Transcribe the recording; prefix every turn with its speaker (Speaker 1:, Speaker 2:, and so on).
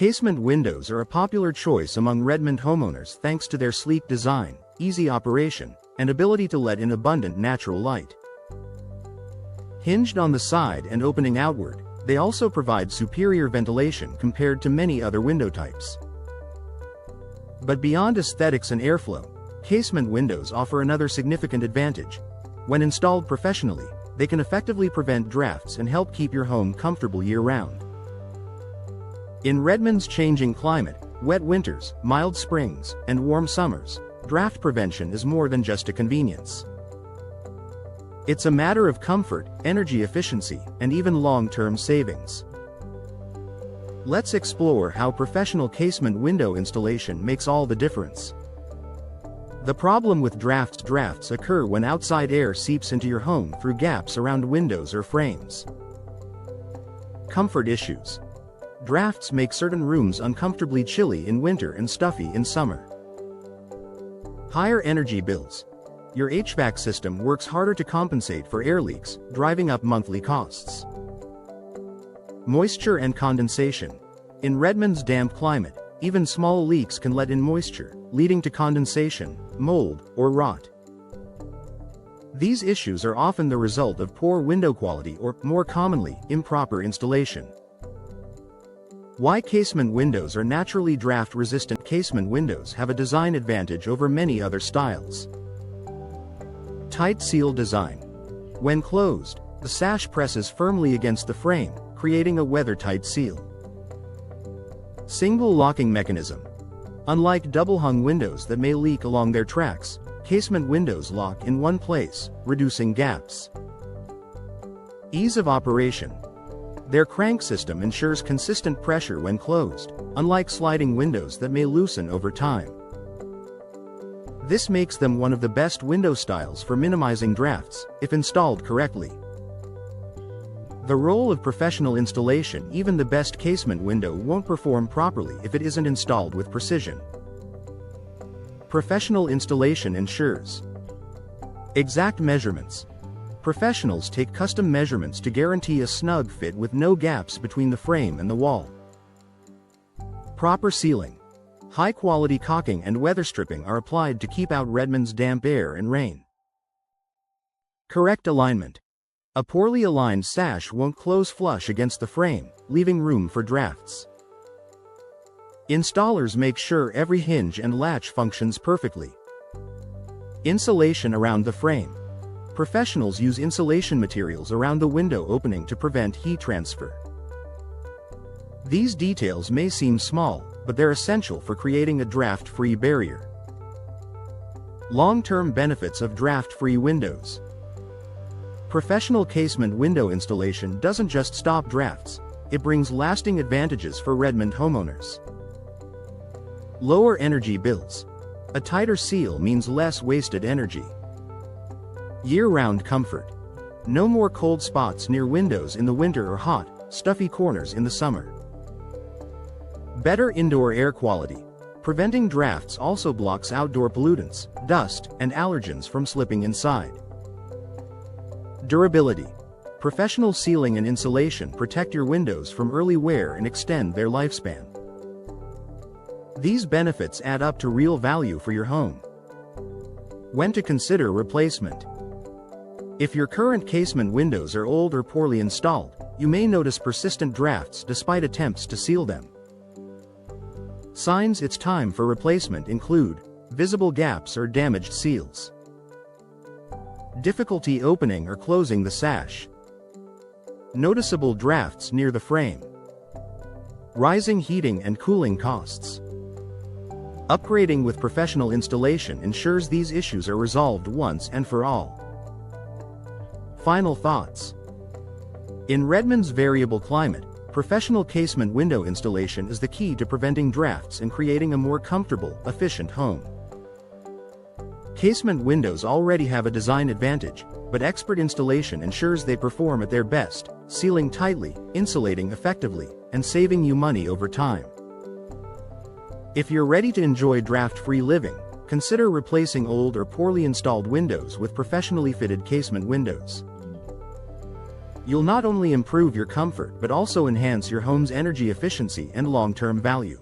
Speaker 1: Casement windows are a popular choice among Redmond homeowners thanks to their sleek design, easy operation, and ability to let in abundant natural light. Hinged on the side and opening outward, they also provide superior ventilation compared to many other window types. But beyond aesthetics and airflow, casement windows offer another significant advantage. When installed professionally, they can effectively prevent drafts and help keep your home comfortable year-round. In Redmond's changing climate, wet winters, mild springs, and warm summers, draft prevention is more than just a convenience. It's a matter of comfort, energy efficiency, and even long-term savings. Let's explore how professional casement window installation makes all the difference. The problem with drafts occur when outside air seeps into your home through gaps around windows or frames. Comfort issues. Drafts make certain rooms uncomfortably chilly in winter and stuffy in summer. Higher energy bills. Your HVAC system works harder to compensate for air leaks, driving up monthly costs. Moisture and condensation. In Redmond's damp climate, even small leaks can let in moisture, leading to condensation, mold, or rot. These issues are often the result of poor window quality or, more commonly, improper installation. Why casement windows are naturally draft-resistant? Casement windows have a design advantage over many other styles. Tight seal design. When closed, the sash presses firmly against the frame, creating a weather-tight seal. Single locking mechanism. Unlike double-hung windows that may leak along their tracks, casement windows lock in one place, reducing gaps. Ease of operation. Their crank system ensures consistent pressure when closed, unlike sliding windows that may loosen over time. This makes them one of the best window styles for minimizing drafts, if installed correctly. The role of professional installation. Even the best casement window won't perform properly if it isn't installed with precision. Professional installation ensures exact measurements. Professionals take custom measurements to guarantee a snug fit with no gaps between the frame and the wall. Proper sealing. High-quality caulking and weather stripping are applied to keep out Redmond's damp air and rain. Correct alignment. A poorly aligned sash won't close flush against the frame, leaving room for drafts. Installers make sure every hinge and latch functions perfectly. Insulation around the frame. Professionals use insulation materials around the window opening to prevent heat transfer. These details may seem small, but they're essential for creating a draft-free barrier. Long-term benefits of draft-free windows. Professional casement window installation doesn't just stop drafts, it brings lasting advantages for Redmond homeowners. Lower energy bills. A tighter seal means less wasted energy. Year-round comfort. No more cold spots near windows in the winter or hot, stuffy corners in the summer. Better indoor air quality. Preventing drafts also blocks outdoor pollutants, dust, and allergens from slipping inside. Durability. Professional sealing and insulation protect your windows from early wear and extend their lifespan. These benefits add up to real value for your home. When to consider replacement. If your current casement windows are old or poorly installed, you may notice persistent drafts despite attempts to seal them. Signs it's time for replacement include visible gaps or damaged seals, difficulty opening or closing the sash, noticeable drafts near the frame, rising heating and cooling costs. Upgrading with professional installation ensures these issues are resolved once and for all. Final thoughts. In Redmond's variable climate, professional casement window installation is the key to preventing drafts and creating a more comfortable, efficient home. Casement windows already have a design advantage, but expert installation ensures they perform at their best, sealing tightly, insulating effectively, and saving you money over time. If you're ready to enjoy draft-free living, consider replacing old or poorly installed windows with professionally fitted casement windows. You'll not only improve your comfort but also enhance your home's energy efficiency and long-term value.